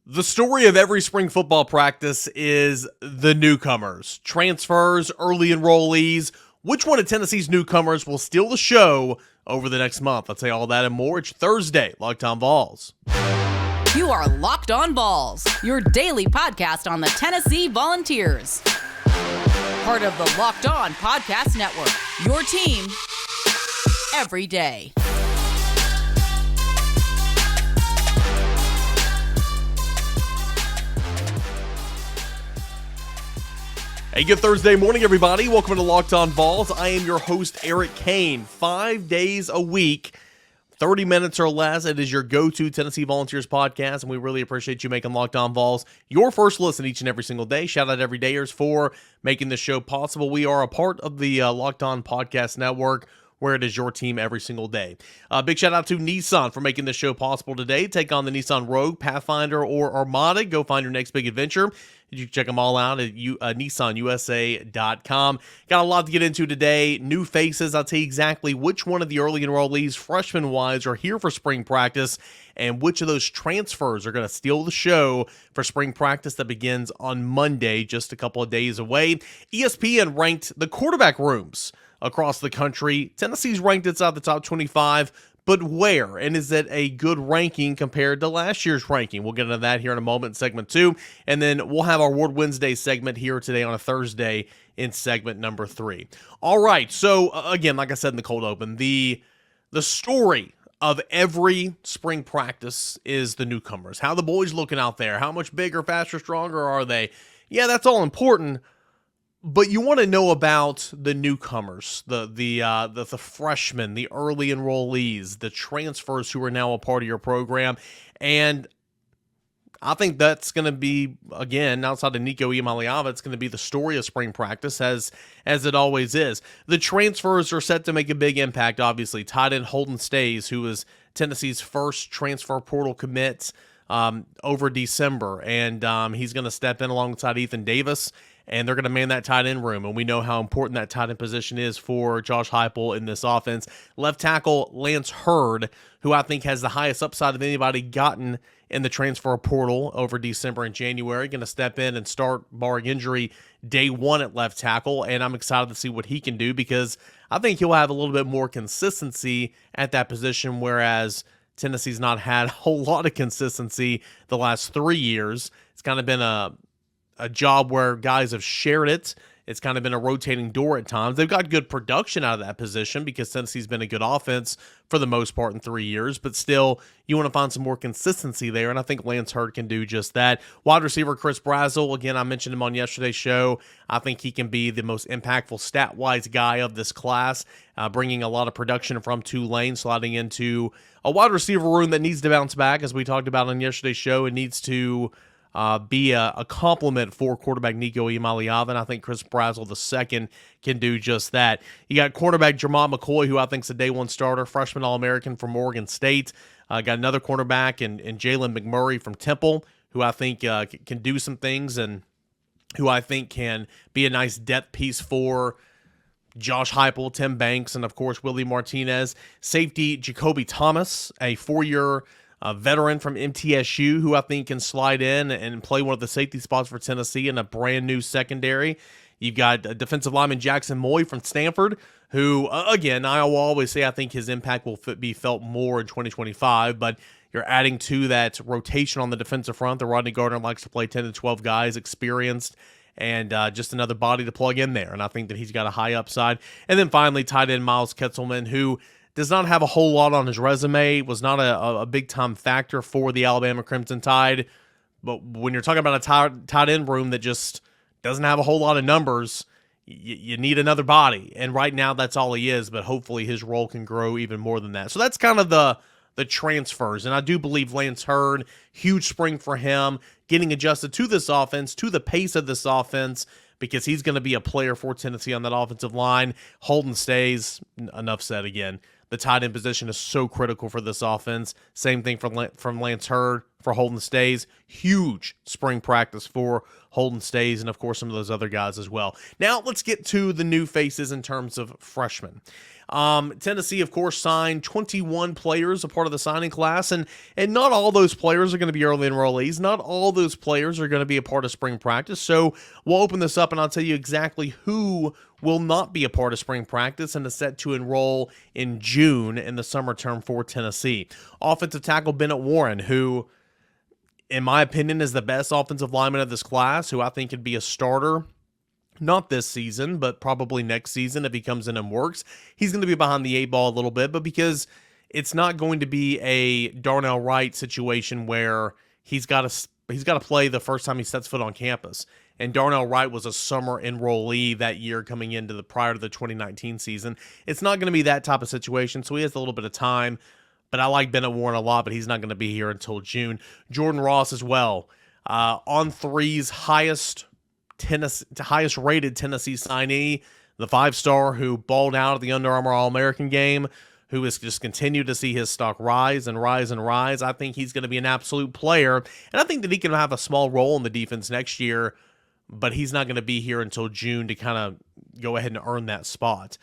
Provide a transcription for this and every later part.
The story of every spring football practice is the newcomers, transfers, early enrollees. Which one of Tennessee's newcomers will steal the show over the next month? I'll tell you all that and more. It's Thursday, Locked On Vols. You are Locked On Vols, your daily podcast on the Tennessee Volunteers. Part of the Locked On Podcast Network, your team every day. Hey, good Thursday morning, everybody. Welcome to Locked On Vols. I am your host, Eric Kane. 5 days a week, 30 minutes or less. It is your go-to Tennessee Volunteers podcast, and we really appreciate you making Locked On Vols your first listen each and every single day. Shout out everydayers for making this show possible. We are a part of the Locked On Podcast Network, where it is your team every single day. Big shout out to Nissan for making this show possible today. Take on the Nissan Rogue, Pathfinder, or Armada. Go find your next big adventure. You can check them all out at nissanusa.com. Got a lot to get into today. New faces. I'll tell you exactly which one of the early enrollees, freshman-wise, are here for spring practice, and which of those transfers are going to steal the show for spring practice that begins on Monday, just a couple of days away. ESPN ranked the quarterback rooms across the country. Tennessee's ranked inside the top 25, but where? And is it a good ranking compared to last year's ranking? We'll get into that here in a moment in segment 2, and then we'll have our Award Wednesday segment here today on a Thursday in segment number 3. All right, so again, like I said in the cold open, the story of every spring practice is the newcomers. How the boys looking out there? How much bigger, faster, stronger are they? Yeah, that's all important. But you want to know about the newcomers, the freshmen, the early enrollees, the transfers who are now a part of your program. And I think that's going to be, again, outside of Nico Iamaleava, it's going to be the story of spring practice, as it always is. The transfers are set to make a big impact, obviously. Tight end Holden Staes, who was Tennessee's first transfer portal commit over December. And he's going to step in alongside Ethan Davis, and they're going to man that tight end room. And we know how important that tight end position is for Josh Heupel in this offense. Left tackle Lance Heard, who I think has the highest upside of anybody gotten in the transfer portal over December and January, going to step in and start, barring injury, day one at left tackle. And I'm excited to see what he can do, because I think he'll have a little bit more consistency at that position, whereas Tennessee's not had a whole lot of consistency the last 3 years. It's kind of been a job where guys have shared it. It's kind of been a rotating door at times. They've got good production out of that position because Tennessee's been a good offense for the most part in 3 years, but still, you want to find some more consistency there, and I think Lance Heard can do just that. Wide receiver Chris Brazell, again, I mentioned him on yesterday's show. I think he can be the most impactful stat-wise guy of this class, bringing a lot of production from Tulane, sliding into a wide receiver room that needs to bounce back, as we talked about on yesterday's show. It needs to be a compliment for quarterback Nico Iamaleava, and I think Chris Brazell II can do just that. You got quarterback Jermont McCoy, who I think is a day one starter, freshman All-American from Oregon State. Got another cornerback in Jalen McMurray from Temple, who I think can do some things, and who I think can be a nice depth piece for Josh Heupel, Tim Banks, and of course Willie Martinez. Safety Jacoby Thomas, a 4-year veteran from MTSU, who I think can slide in and play one of the safety spots for Tennessee in a brand new secondary. You've got defensive lineman Jackson Moy from Stanford, who, again, I will always say I think his impact will be felt more in 2025, but you're adding to that rotation on the defensive front. The Rodney Gardner likes to play 10 to 12 guys, experienced, and just another body to plug in there, and I think that he's got a high upside. And then finally, tight end Miles Ketzelman, who does not have a whole lot on his resume, was not a big-time factor for the Alabama Crimson Tide. But when you're talking about a tight end room that just doesn't have a whole lot of numbers, you need another body. And right now, that's all he is, but hopefully his role can grow even more than that. So that's kind of the transfers. And I do believe Lance Heard, huge spring for him, getting adjusted to this offense, to the pace of this offense, because he's going to be a player for Tennessee on that offensive line. Holden Staes, enough said again. The tight end position is so critical for this offense. Same thing from Lance Heard for Holden Staes. Huge spring practice for Holden Staes, and of course some of those other guys as well. Now let's get to the new faces in terms of freshmen. Tennessee, of course, signed 21 players, a part of the signing class, and not all those players are going to be early enrollees. Not all those players are going to be a part of spring practice. So we'll open this up, and I'll tell you exactly who will not be a part of spring practice and is set to enroll in June in the summer term for Tennessee. Offensive tackle Bennett Warren, who, in my opinion, is the best offensive lineman of this class, who I think could be a starter. Not this season, but probably next season if he comes in and works. He's going to be behind the 8 ball a little bit, but because it's not going to be a Darnell Wright situation where he's got to play the first time he sets foot on campus. And Darnell Wright was a summer enrollee that year coming into prior to the 2019 season. It's not going to be that type of situation, so he has a little bit of time. But I like Bennett Warren a lot, but he's not going to be here until June. Jordan Ross as well. On3's highest rated Tennessee signee, the 5-star who balled out at the Under Armour All-American game, who has just continued to see his stock rise and rise and rise. I think he's going to be an absolute player, and I think that he can have a small role in the defense next year, but he's not going to be here until June to kind of go ahead and earn that spot.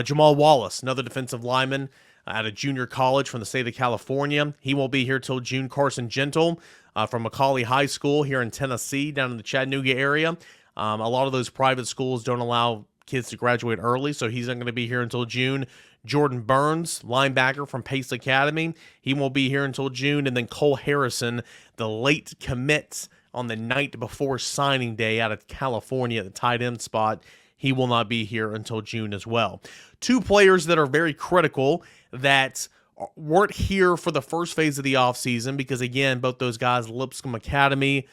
Jamal Wallace, another defensive lineman at a junior college from the state of California. He won't be here till June. Carson Gentle from Macaulay High School here in Tennessee, down in the Chattanooga area. A lot of those private schools don't allow kids to graduate early, so he's not going to be here until June. Jordan Burns, linebacker from Pace Academy, he won't be here until June. And then Cole Harrison, the late commit on the night before signing day out of California at the tight end spot, he will not be here until June as well. 2 players that are very critical that weren't here for the first phase of the offseason because, again, both those guys, Lipscomb Academy,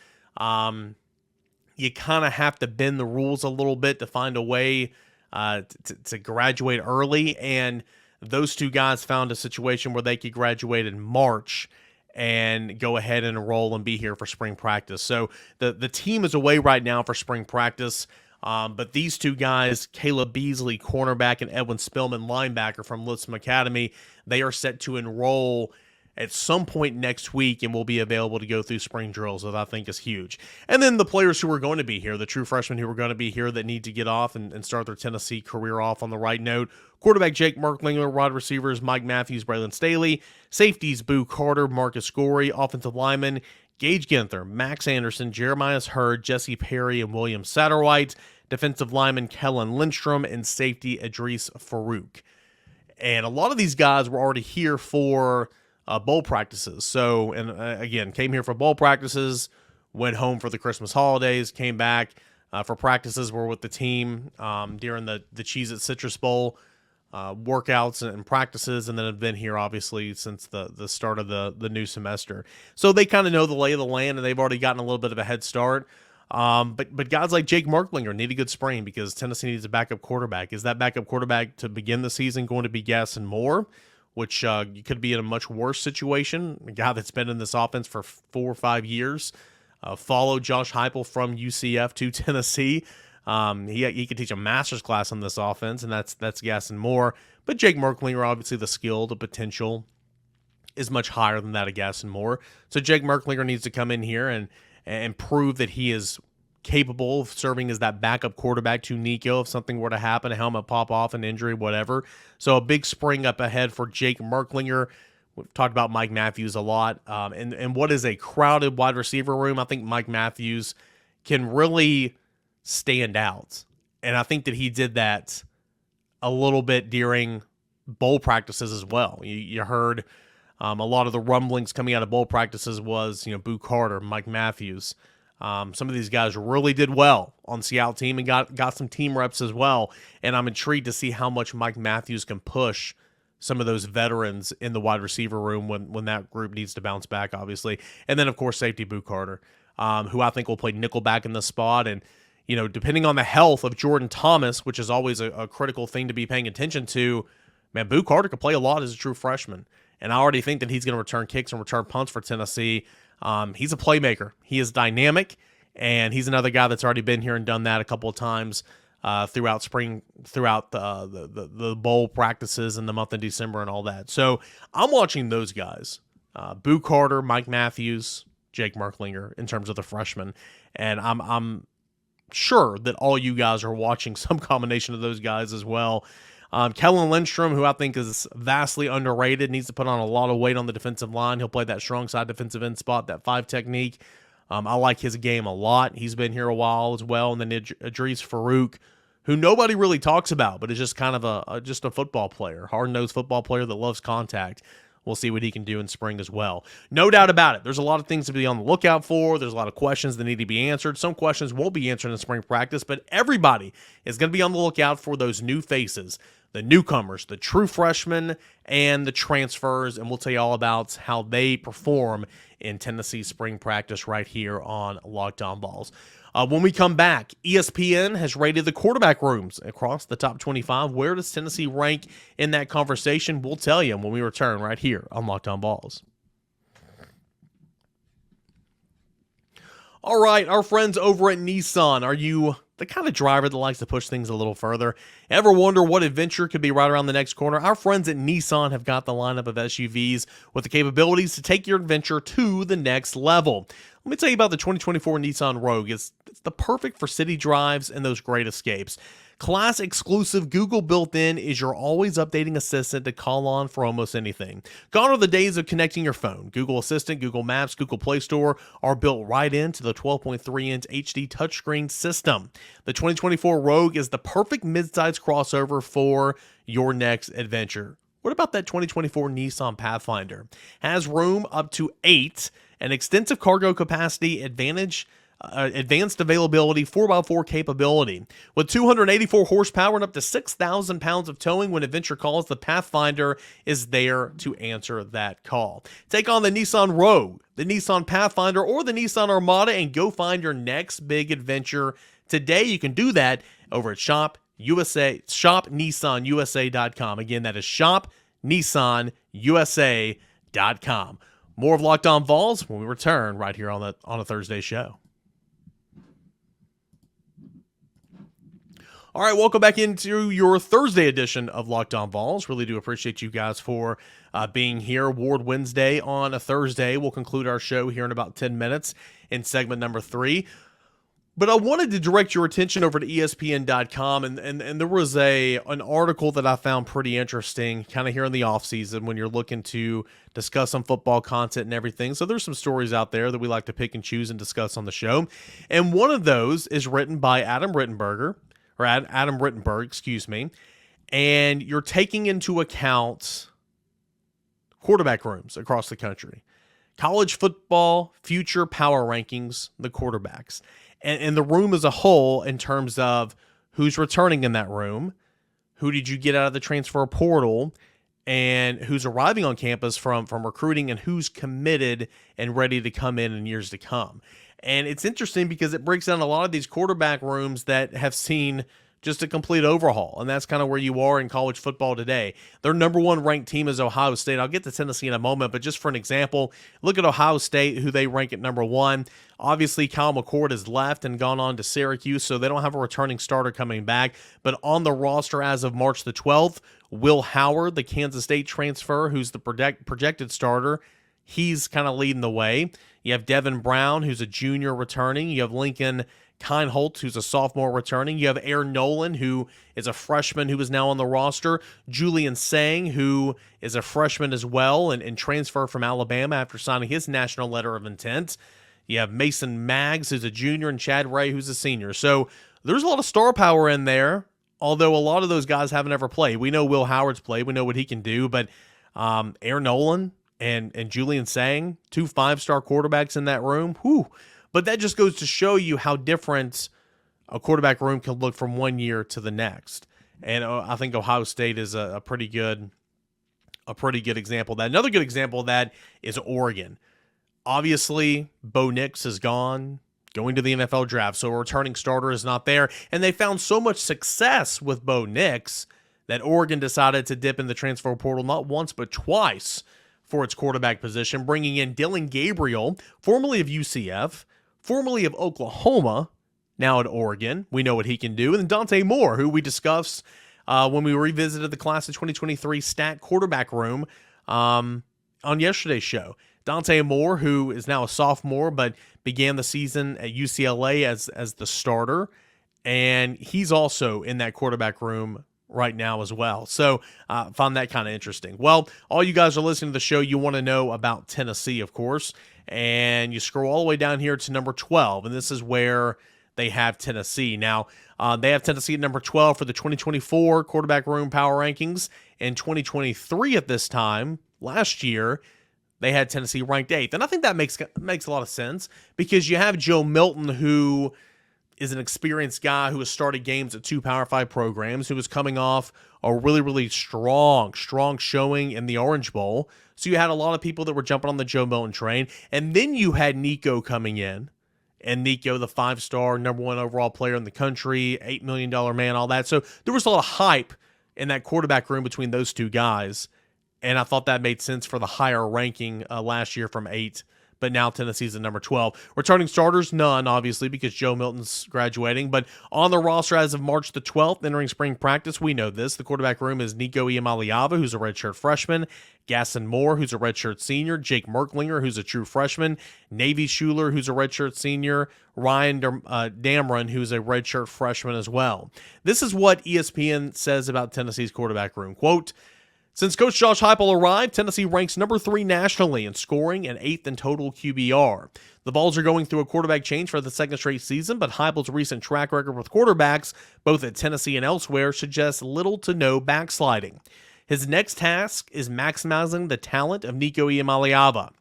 you kind of have to bend the rules a little bit to find a way to graduate early. And those 2 guys found a situation where they could graduate in March and go ahead and enroll and be here for spring practice. So the team is away right now for spring practice. But these 2 guys, Caleb Beasley, cornerback, and Edwin Spillman, linebacker from Lipscomb Academy, they are set to enroll at some point next week and will be available to go through spring drills, that I think is huge. And then the players who are going to be here, the true freshmen who are going to be here that need to get off and start their Tennessee career off on the right note. Quarterback Jake Merklinger, wide receivers Mike Matthews, Braylon Staley, safeties Boo Carter, Marcus Gorey, offensive linemen Gage Ginther, Max Anderson, Jeremiah Hurd, Jesse Perry, and William Satterwhite, defensive lineman Kellen Lindstrom, and safety Idris Farouk. And a lot of these guys were already here for bowl practices. So, and again, came here for bowl practices, went home for the Christmas holidays, came back for practices, were with the team during the Cheez-It Citrus Bowl workouts and practices, and then have been here, obviously, since the start of the new semester. So they kind of know the lay of the land, and they've already gotten a little bit of a head start. But guys like Jake Merklinger need a good spring because Tennessee needs a backup quarterback. Is that backup quarterback to begin the season going to be Gaston Moore, which you could be in a much worse situation? A guy that's been in this offense for 4 or 5 years, followed Josh Heupel from UCF to Tennessee. He could teach a master's class on this offense, and that's Gaston Moore. But Jake Merklinger, obviously the skill, the potential is much higher than that of Gaston Moore. So Jake Merklinger needs to come in here and prove that he is capable of serving as that backup quarterback to Nico if something were to happen, a helmet pop off, an injury, whatever. So a big spring up ahead for Jake Merklinger. We've talked about Mike Matthews a lot. And what is a crowded wide receiver room, I think Mike Matthews can really stand out. And I think that he did that a little bit during bowl practices as well. You heard a lot of the rumblings coming out of bowl practices was, Boo Carter, Mike Matthews. Some of these guys really did well on the Seattle team and got some team reps as well. And I'm intrigued to see how much Mike Matthews can push some of those veterans in the wide receiver room when that group needs to bounce back, obviously. And then, of course, safety Boo Carter, who I think will play nickelback in this spot. And, depending on the health of Jordan Thomas, which is always a critical thing to be paying attention to, man, Boo Carter could play a lot as a true freshman. And I already think that he's going to return kicks and return punts for Tennessee. He's a playmaker. He is dynamic, and he's another guy that's already been here and done that a couple of times throughout the bowl practices in the month of December and all that. So I'm watching those guys, Boo Carter, Mike Matthews, Jake Merklinger, in terms of the freshmen. And I'm sure that all you guys are watching some combination of those guys as well. Kellen Lindstrom, who I think is vastly underrated, needs to put on a lot of weight on the defensive line. He'll play that strong side defensive end spot, that 5 technique. I like his game a lot. He's been here a while as well. And then Idris Farouk, who nobody really talks about, but is just kind of just a football player, hard-nosed football player that loves contact. We'll see what he can do in spring as well. No doubt about it. There's a lot of things to be on the lookout for. There's a lot of questions that need to be answered. Some questions won't be answered in spring practice, but everybody is going to be on the lookout for those new faces, the newcomers, the true freshmen, and the transfers, and we'll tell you all about how they perform in Tennessee spring practice right here on Locked On Vols. When we come back, ESPN has rated the quarterback rooms across the top 25. Where does Tennessee rank in that conversation? We'll tell you when we return right here on Locked On Vols. All right, our friends over at Nissan. Are you the kind of driver that likes to push things a little further? Ever wonder what adventure could be right around the next corner? Our friends at Nissan have got the lineup of SUVs with the capabilities to take your adventure to the next level. Let me tell you about the 2024 Nissan Rogue. It's the perfect for city drives and those great escapes. Class exclusive Google built-in is your always updating assistant to call on for almost anything. Gone are the days of connecting your phone. Google Assistant, Google Maps, Google Play Store are built right into the 12.3-inch HD touchscreen system. The 2024 Rogue is the perfect midsize crossover for your next adventure. What about that 2024 Nissan Pathfinder? Has room up to 8, an extensive cargo capacity, advanced availability, 4x4 capability. With 284 horsepower and up to 6,000 pounds of towing when adventure calls, the Pathfinder is there to answer that call. Take on the Nissan Rogue, the Nissan Pathfinder, or the Nissan Armada and go find your next big adventure today. You can do that over at shopnissanusa.com. Again, that is shopnissanusa.com. More of Locked On Vols when we return right here on a Thursday show. All right, welcome back into your Thursday edition of Locked On Vols. Really do appreciate you guys for being here. Award Wednesday on a Thursday. We'll conclude our show here in about 10 minutes in segment number 3. But I wanted to direct your attention over to ESPN.com, and there was an article that I found pretty interesting kind of here in the offseason when you're looking to discuss some football content and everything. So there's some stories out there that we like to pick and choose and discuss on the show. And one of those is written by Adam Rittenberg, and you're taking into account quarterback rooms across the country. College football future power rankings, the quarterbacks. And the room as a whole in terms of who's returning in that room, who did you get out of the transfer portal, and who's arriving on campus from recruiting, and who's committed and ready to come in years to come. And it's interesting because it breaks down a lot of these quarterback rooms that have seen just a complete overhaul, and that's kind of where you are in college football today. Their number one ranked team is Ohio State. I'll get to Tennessee in a moment, but just for an example, look at Ohio State, who they rank at number 1. Obviously, Kyle McCord has left and gone on to Syracuse, so they don't have a returning starter coming back. But on the roster as of March the 12th, Will Howard, the Kansas State transfer, who's the projected starter, he's kind of leading the way. You have Devin Brown, who's a junior returning. You have Lincoln Kienholz, who's a sophomore returning. You have Aaron Nolan, who is a freshman who is now on the roster. Julian Sang, who is a freshman as well and transfer from Alabama after signing his national letter of intent. You have Mason Maggs, who's a junior, and Chad Ray, who's a senior. So there's a lot of star power in there, although a lot of those guys haven't ever played. We know Will Howard's played. We know what he can do, but Aaron Nolan and Julian Sang, 2 5-star quarterbacks in that room. Whew. But that just goes to show you how different a quarterback room can look from one year to the next. And I think Ohio State is a pretty good example of that. Another good example of that is Oregon. Obviously, Bo Nix is gone, going to the NFL draft, so a returning starter is not there. And they found so much success with Bo Nix that Oregon decided to dip in the transfer portal not once but twice for its quarterback position, bringing in Dylan Gabriel, formerly of UCF, formerly of Oklahoma, now at Oregon. We know what he can do. And then Dante Moore, who we discussed when we revisited the class of 2023 stat quarterback room on yesterday's show. Dante Moore, who is now a sophomore, but began the season at UCLA as the starter. And he's also in that quarterback room right now as well. So found that kind of interesting. Well, all you guys are listening to the show, you want to know about Tennessee, of course, and you scroll all the way down here to number 12, and this is where they have Tennessee. Now, they have Tennessee at number 12 for the 2024 quarterback room power rankings. In 2023 at this time, last year, they had Tennessee ranked 8th. And I think that makes a lot of sense because you have Joe Milton, who is an experienced guy who has started games at 2 Power 5 programs, who was coming off a really, really strong showing in the Orange Bowl. So you had a lot of people that were jumping on the Joe Milton train. And then you had Nico coming in. And Nico, the 5-star, number 1 overall player in the country, $8 million man, all that. So there was a lot of hype in that quarterback room between those two guys. And I thought that made sense for the higher ranking last year from 8. But now Tennessee's at number 12. Returning starters, none, obviously, because Joe Milton's graduating. But on the roster as of March the 12th, entering spring practice, we know this. The quarterback room is Nico Iamaleava, who's a redshirt freshman, Gaston Moore, who's a redshirt senior, Jake Merklinger, who's a true freshman, Navy Schuler, who's a redshirt senior, Ryan Damron, who's a redshirt freshman as well. This is what ESPN says about Tennessee's quarterback room. Quote, since Coach Josh Heupel arrived, Tennessee ranks number 3 nationally in scoring and 8th in total QBR. The Vols are going through a quarterback change for the second straight season, but Heupel's recent track record with quarterbacks, both at Tennessee and elsewhere, suggests little to no backsliding. His next task is maximizing the talent of Nico Iamaleava,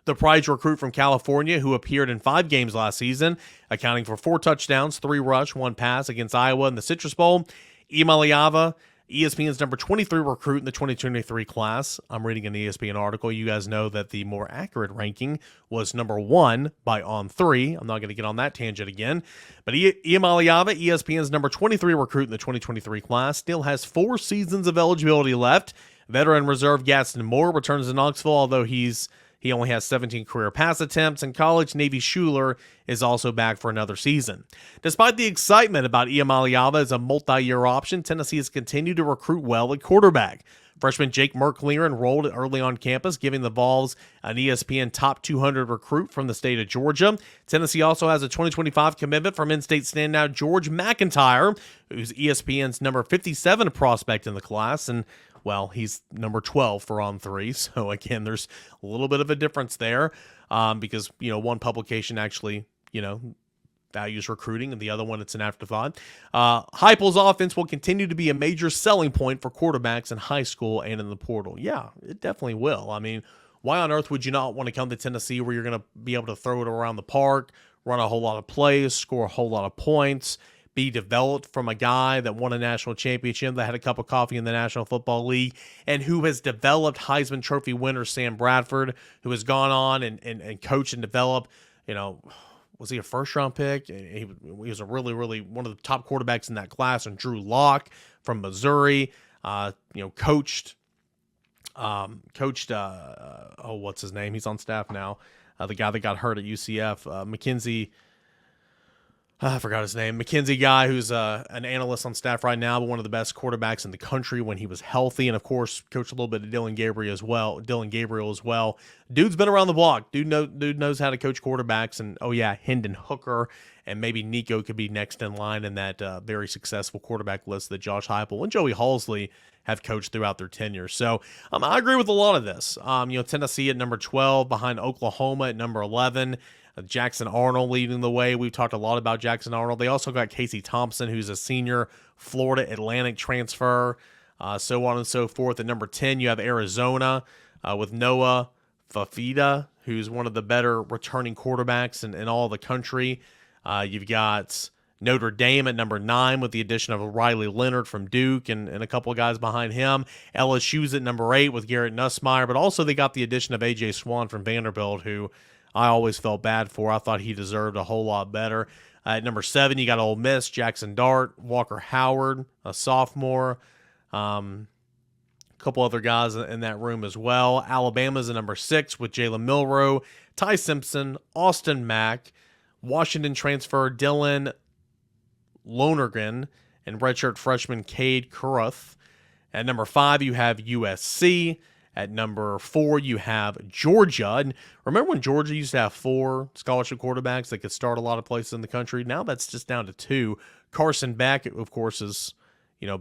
the prize recruit from California who appeared in 5 games last season, accounting for 4 touchdowns, 3 rush, 1 pass against Iowa in the Citrus Bowl. Iamaleava, ESPN's number 23 recruit in the 2023 class. I'm reading an ESPN article. You guys know that the more accurate ranking was number 1 by On3. I'm not going to get on that tangent again. But Iamaleava, ESPN's number 23 recruit in the 2023 class, still has 4 seasons of eligibility left. Veteran reserve Gaston Moore returns to Knoxville, although he only has 17 career pass attempts. In college, Navy Schuler is also back for another season. Despite the excitement about Iamaleava as a multi-year option, Tennessee has continued to recruit well at quarterback. Freshman Jake Merklinger enrolled early on campus, giving the Vols an ESPN top 200 recruit from the state of Georgia. Tennessee also has a 2025 commitment from in-state standout George McIntyre, who's ESPN's number 57 prospect in the class, and well, he's number 12 for On3. So again, there's a little bit of a difference there because, one publication actually, values recruiting and the other one, it's an afterthought. Heupel's offense will continue to be a major selling point for quarterbacks in high school and in the portal. Yeah, it definitely will. I mean, why on earth would you not want to come to Tennessee where you're going to be able to throw it around the park, run a whole lot of plays, score a whole lot of points, be developed from a guy that won a national championship, that had a cup of coffee in the National Football League, and who has developed Heisman Trophy winner Sam Bradford, who has gone on and coached and developed, was he a first-round pick? He was a really, really one of the top quarterbacks in that class, and Drew Lock from Missouri, coached, what's his name? He's on staff now. The guy that got hurt at UCF, McKenzie, I forgot his name. McKenzie guy who's an analyst on staff right now, but one of the best quarterbacks in the country when he was healthy. And, of course, coached a little bit of Dylan Gabriel as well. Dude's been around the block. Dude knows how to coach quarterbacks. And, Hendon Hooker and maybe Nico could be next in line in that very successful quarterback list that Josh Heupel and Joey Halsley have coached throughout their tenure. So I agree with a lot of this. Tennessee at number 12, behind Oklahoma at number 11. Jackson Arnold leading the way. We've talked a lot about Jackson Arnold. They also got Casey Thompson, who's a senior Florida Atlantic transfer, so on and so forth. At number 10, you have Arizona with Noah Fafita, who's one of the better returning quarterbacks in all the country. You've got Notre Dame at number 9 with the addition of Riley Leonard from Duke and a couple of guys behind him. LSU's at number 8 with Garrett Nussmeier, but also they got the addition of A.J. Swan from Vanderbilt, who I always felt bad for. I thought he deserved a whole lot better. At number 7, you got Ole Miss, Jackson Dart, Walker Howard, a sophomore, a couple other guys in that room as well. Alabama's at number 6 with Jalen Milroe, Ty Simpson, Austin Mack, Washington transfer Dylan Lonergan, and redshirt freshman Cade Kuruth. At number 5, you have USC. At number 4, you have Georgia. And remember when Georgia used to have 4 scholarship quarterbacks that could start a lot of places in the country? Now that's just down to 2. Carson Beck, of course, is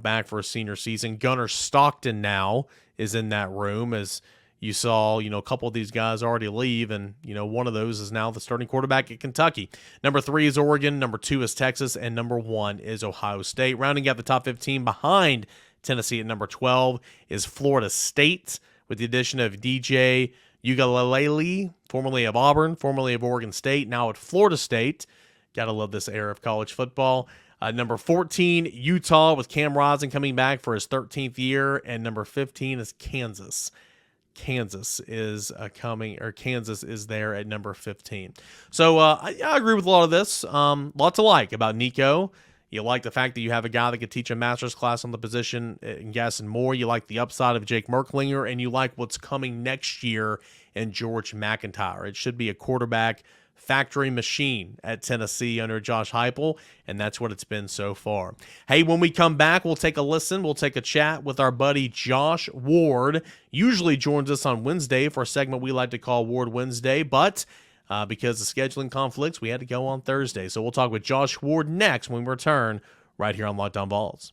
back for a senior season. Gunnar Stockton now is in that room, as you saw, a couple of these guys already leave, and, one of those is now the starting quarterback at Kentucky. Number 3 is Oregon, number 2 is Texas, and number 1 is Ohio State. Rounding out the top 15 behind Tennessee at number 12 is Florida State, with the addition of DJ Uiagalelei, formerly of Auburn, formerly of Oregon State, now at Florida State. Gotta love this era of college football. Number 14, Utah, with Cam Rising coming back for his 13th year, and number 15 is Kansas. Kansas is Kansas is there at number 15. So I agree with a lot of this. Lot to like about Nico. You like the fact that you have a guy that could teach a master's class on the position and guess and more. You like the upside of Jake Merklinger, and you like what's coming next year in George McIntyre. It should be a quarterback factory machine at Tennessee under Josh Heupel, and that's what it's been so far. Hey, when we come back, we'll take a listen. We'll take a chat with our buddy Josh Ward. Usually joins us on Wednesday for a segment we like to call Ward Wednesday, but because of scheduling conflicts, we had to go on Thursday. So we'll talk with Josh Ward next when we return right here on Locked On Vols.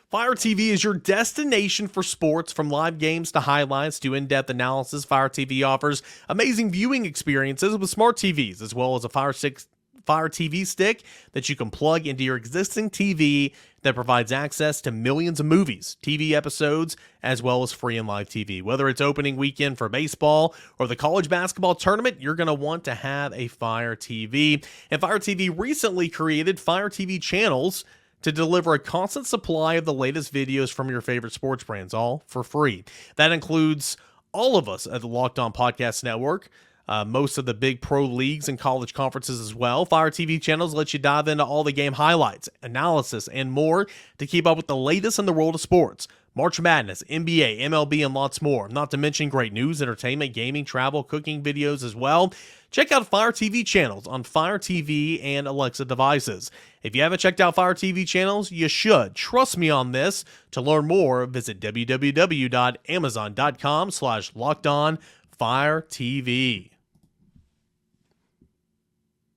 Fire TV is your destination for sports, from live games to highlights to in-depth analysis. Fire TV offers amazing viewing experiences with smart TVs, as well as a Fire TV stick that you can plug into your existing TV that provides access to millions of movies, TV episodes, as well as free and live TV. Whether it's opening weekend for baseball or the college basketball tournament, you're going to want to have a Fire TV. And Fire TV recently created Fire TV channels to deliver a constant supply of the latest videos from your favorite sports brands, all for free. That includes all of us at the Locked On Podcast Network, most of the big pro leagues and college conferences as well. Fire TV channels let you dive into all the game highlights, analysis, and more to keep up with the latest in the world of sports. March Madness, NBA, MLB, and lots more. Not to mention great news, entertainment, gaming, travel, cooking videos as well. Check out Fire TV channels on Fire TV and Alexa devices. If you haven't checked out Fire TV channels, you should. Trust me on this. To learn more, visit www.amazon.com/LockedOnFireTV.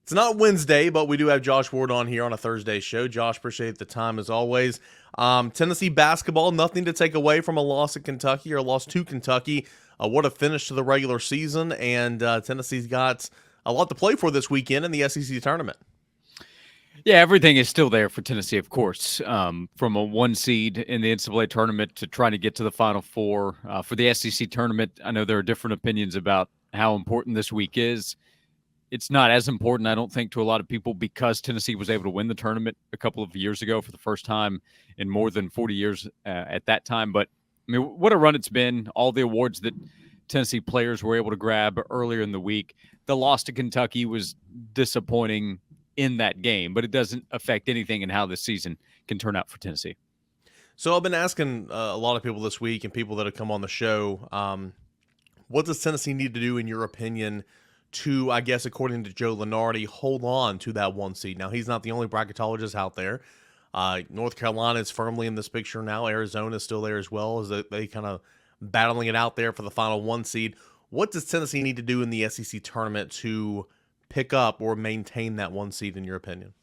It's not Wednesday, but we do have Josh Ward on here on a Thursday show. Josh, appreciate the time as always. Tennessee basketball, nothing to take away from a loss at Kentucky or a loss to Kentucky. What a finish to the regular season, and Tennessee's got a lot to play for this weekend in the SEC tournament. Yeah, everything is still there for Tennessee, of course, from a 1 seed in the NCAA tournament to trying to get to the Final Four. For the SEC tournament, I know there are different opinions about how important this week is. It's not as important, I don't think, to a lot of people because Tennessee was able to win the tournament a couple of years ago for the first time in more than 40 years at that time. But, I mean, what a run it's been. All the awards that Tennessee players were able to grab earlier in the week. The loss to Kentucky was disappointing in that game, but it doesn't affect anything in how this season can turn out for Tennessee. So I've been asking a lot of people this week and people that have come on the show, what does Tennessee need to do, in your opinion, to, I guess, according to Joe Lunardi, hold on to that 1 seed? Now, he's not the only bracketologist out there. North Carolina is firmly in this picture now. Arizona is still there as well, as they kind of battling it out there for the final 1 seed. What does Tennessee need to do in the SEC tournament to pick up or maintain that 1 seed, in your opinion?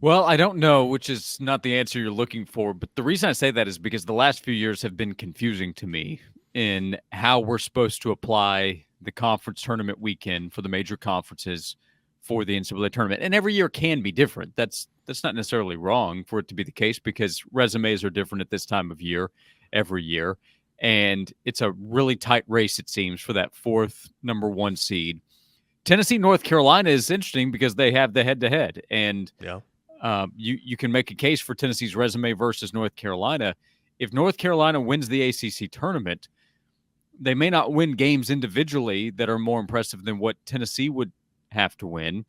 Well, I don't know, which is not the answer you're looking for. But the reason I say that is because the last few years have been confusing to me in how we're supposed to apply the conference tournament weekend for the major conferences for the NCAA tournament. And every year can be different. That's not necessarily wrong for it to be the case because resumes are different at this time of year every year. And it's a really tight race, it seems, for that 4th number 1 seed. Tennessee, North Carolina is interesting because they have the head-to-head. And you can make a case for Tennessee's resume versus North Carolina. If North Carolina wins the ACC tournament, they may not win games individually that are more impressive than what Tennessee would have to win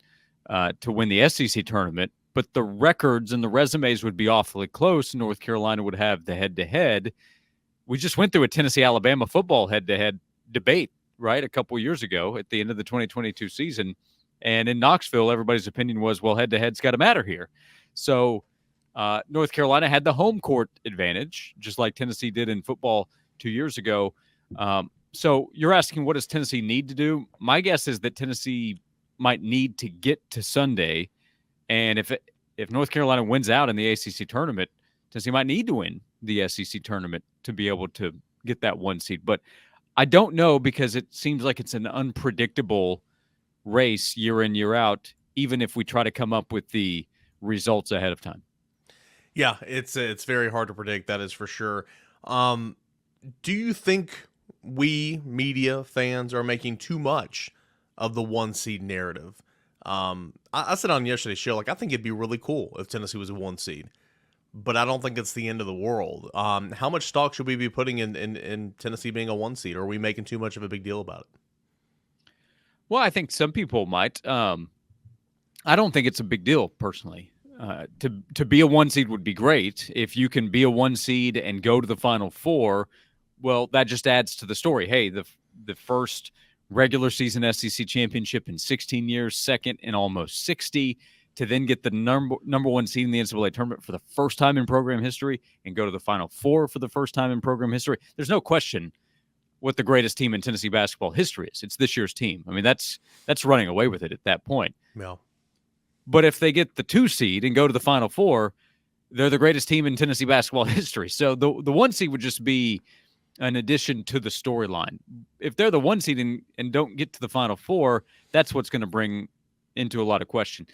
the SEC tournament, but the records and the resumes would be awfully close. North Carolina would have the head-to-head. We just went through a Tennessee-Alabama football head-to-head debate, right, a couple of years ago at the end of the 2022 season. And in Knoxville, everybody's opinion was, well, head-to-head's got to matter here. So North Carolina had the home court advantage, just like Tennessee did in football 2 years ago. So you're asking, what does Tennessee need to do? My guess is that Tennessee might need to get to Sunday And if North Carolina wins out in the ACC tournament, Tennessee might need to win the SEC tournament to be able to get that 1 seed. But I don't know, because it seems like it's an unpredictable race year in, year out, even if we try to come up with the results ahead of time. Yeah, it's very hard to predict, that is for sure. Do you think we media fans are making too much of the 1 seed narrative? I said on yesterday's show, like, I think it'd be really cool if Tennessee was a 1 seed, but I don't think it's the end of the world. How much stock should we be putting in Tennessee being a 1 seed? Or are we making too much of a big deal about it? Well, I think some people might. I don't think it's a big deal personally. To be a 1 seed would be great. If you can be a 1 seed and go to the Final Four, well, that just adds to the story. Hey, the first regular season SEC championship in 16 years, second in almost 60, to then get the number 1 seed in the NCAA tournament for the first time in program history and go to the Final Four for the first time in program history. There's no question what the greatest team in Tennessee basketball history is. It's this year's team. I mean, that's running away with it at that point. Yeah. But if they get the 2 seed and go to the Final Four, they're the greatest team in Tennessee basketball history. So the 1 seed would just be an addition to the storyline. If they're the 1 seed and don't get to the Final Four, that's what's going to bring into a lot of question.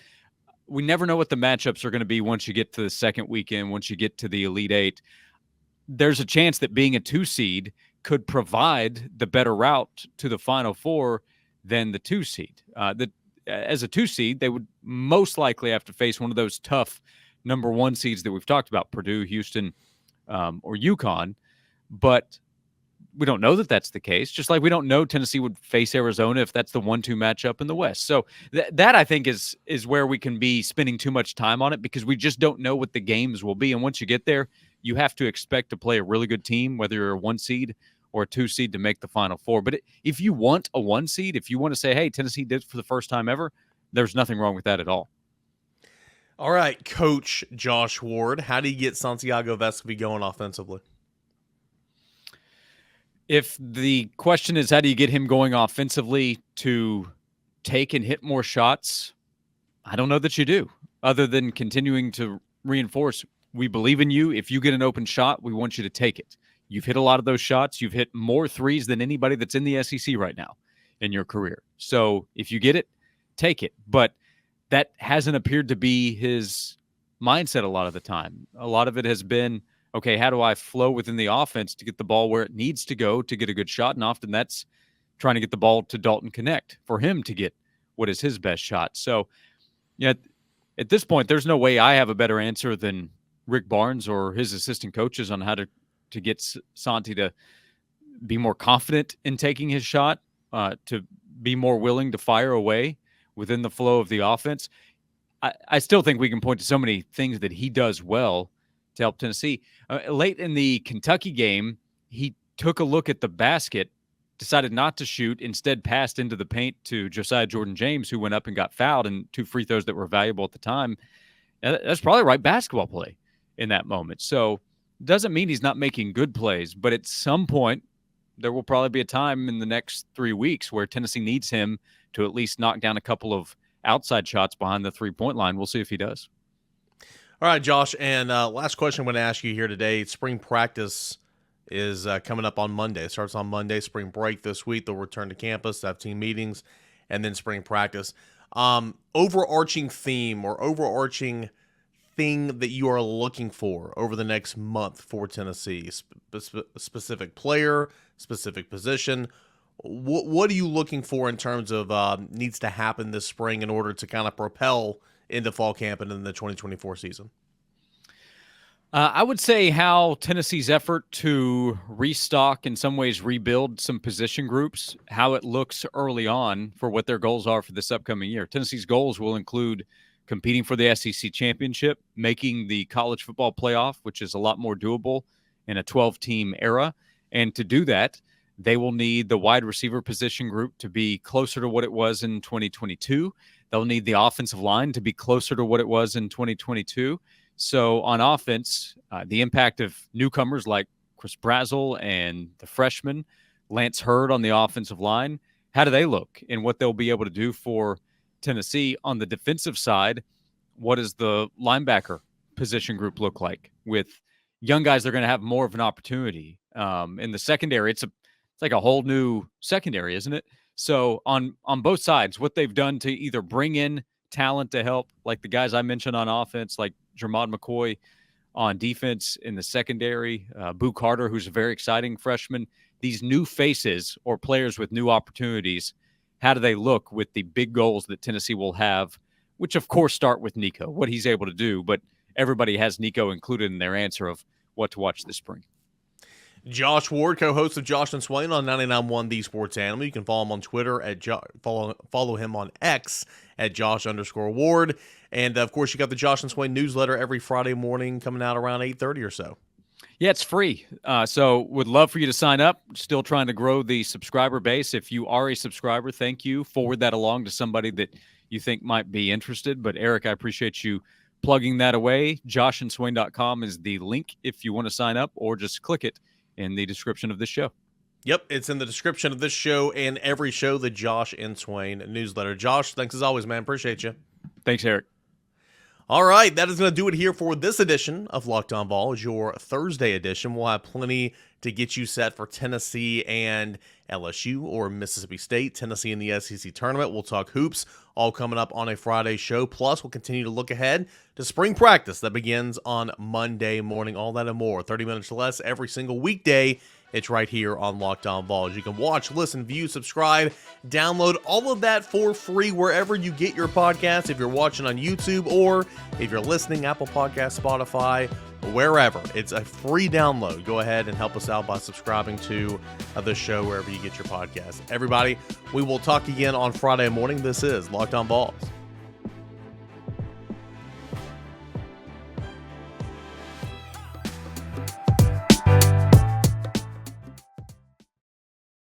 We never know what the matchups are going to be once you get to the second weekend, once you get to the Elite Eight. There's a chance that being a 2 seed could provide the better route to the Final Four than the 2 seed. As a 2 seed, they would most likely have to face one of those tough number 1 seeds that we've talked about, Purdue, Houston, or UConn. But we don't know that that's the case, just like we don't know Tennessee would face Arizona if that's the 1-2 matchup in the West. So that I think is where we can be spending too much time on it, because we just don't know what the games will be. And once you get there, you have to expect to play a really good team, whether you're a 1 seed or a 2 seed, to make the Final Four. But if you want a 1 seed, if you want to say, hey, Tennessee did it for the first time ever, there's nothing wrong with that at all. All right, Coach Josh Ward, how do you get Santiago Vescovi going offensively? If the question is how do you get him going offensively to take and hit more shots, I don't know that you do, other than continuing to reinforce, we believe in you. If you get an open shot, we want you to take it. You've hit a lot of those shots. You've hit more threes than anybody that's in the SEC right now in your career. So if you get it, take it. But that hasn't appeared to be his mindset a lot of the time. A lot of it has been, okay, how do I flow within the offense to get the ball where it needs to go to get a good shot? And often that's trying to get the ball to Dalton Knecht for him to get what is his best shot. So, yeah, at this point, there's no way I have a better answer than Rick Barnes or his assistant coaches on how to get Santi to be more confident in taking his shot, to be more willing to fire away within the flow of the offense. I still think we can point to so many things that he does well to help Tennessee. Late in the Kentucky game, he took a look at the basket, decided not to shoot, instead passed into the paint to Josiah Jordan-James, who went up and got fouled, and 2 free throws that were valuable at the time. That's probably right basketball play in that moment. So doesn't mean he's not making good plays, but at some point there will probably be a time in the next 3 weeks where Tennessee needs him to at least knock down a couple of outside shots behind the 3-point line. We'll see if he does. All right, Josh, and last question I'm going to ask you here today. Spring practice is coming up on Monday. It starts on Monday, spring break this week. They'll return to campus, have team meetings, and then spring practice. Overarching theme or overarching thing that you are looking for over the next month for Tennessee? Specific player, specific position. What are you looking for in terms of needs to happen this spring in order to kind of propel into fall camp and in the 2024 season? I would say how Tennessee's effort to restock, in some ways rebuild some position groups, how it looks early on for what their goals are for this upcoming year. Tennessee's goals will include competing for the SEC championship, making the college football playoff, which is a lot more doable in a 12-team era. And to do that, they will need the wide receiver position group to be closer to what it was in 2022. They'll need the offensive line to be closer to what it was in 2022. So on offense, the impact of newcomers like Chris Brazell and the freshman, Lance Heard on the offensive line, how do they look and what they'll be able to do for Tennessee? On the defensive side, what does the linebacker position group look like with young guys? They're going to have more of an opportunity in the secondary. It's like a whole new secondary, isn't it? So on both sides, what they've done to either bring in talent to help, like the guys I mentioned on offense, like Jermod McCoy, on defense in the secondary, Boo Carter, who's a very exciting freshman. These new faces or players with new opportunities, how do they look with the big goals that Tennessee will have, which of course start with Nico, what he's able to do, but everybody has Nico included in their answer of what to watch this spring. Josh Ward, co-host of Josh and Swain on 99.1 The Sports Animal. You can follow him on Twitter at follow him on X at Josh_Ward. And, of course, you got the Josh and Swain newsletter every Friday morning coming out around 8:30 or so. Yeah, it's free. So would love for you to sign up. Still trying to grow the subscriber base. If you are a subscriber, thank you. Forward that along to somebody that you think might be interested. But, Eric, I appreciate you plugging that away. JoshandSwain.com is the link if you want to sign up, or just click it in the description of this show. Yep, it's in the description of this show and every show, the Josh and Swain newsletter. Josh, thanks as always, man. Appreciate you. Thanks, Eric. All right, that is going to do it here for this edition of Locked On Vols, your Thursday edition. We'll have plenty to get you set for Tennessee and LSU or Mississippi State, Tennessee in the SEC tournament. We'll talk hoops, all coming up on a Friday show. Plus, we'll continue to look ahead to spring practice that begins on Monday morning. All that and more, 30 minutes or less every single weekday. It's right here on Locked On Vols. You can watch, listen, view, subscribe, download all of that for free wherever you get your podcasts. If you're watching on YouTube or if you're listening, Apple Podcasts, Spotify, wherever. It's a free download. Go ahead and help us out by subscribing to the show wherever you get your podcast. Everybody, we will talk again on Friday morning. This is Locked On Vols.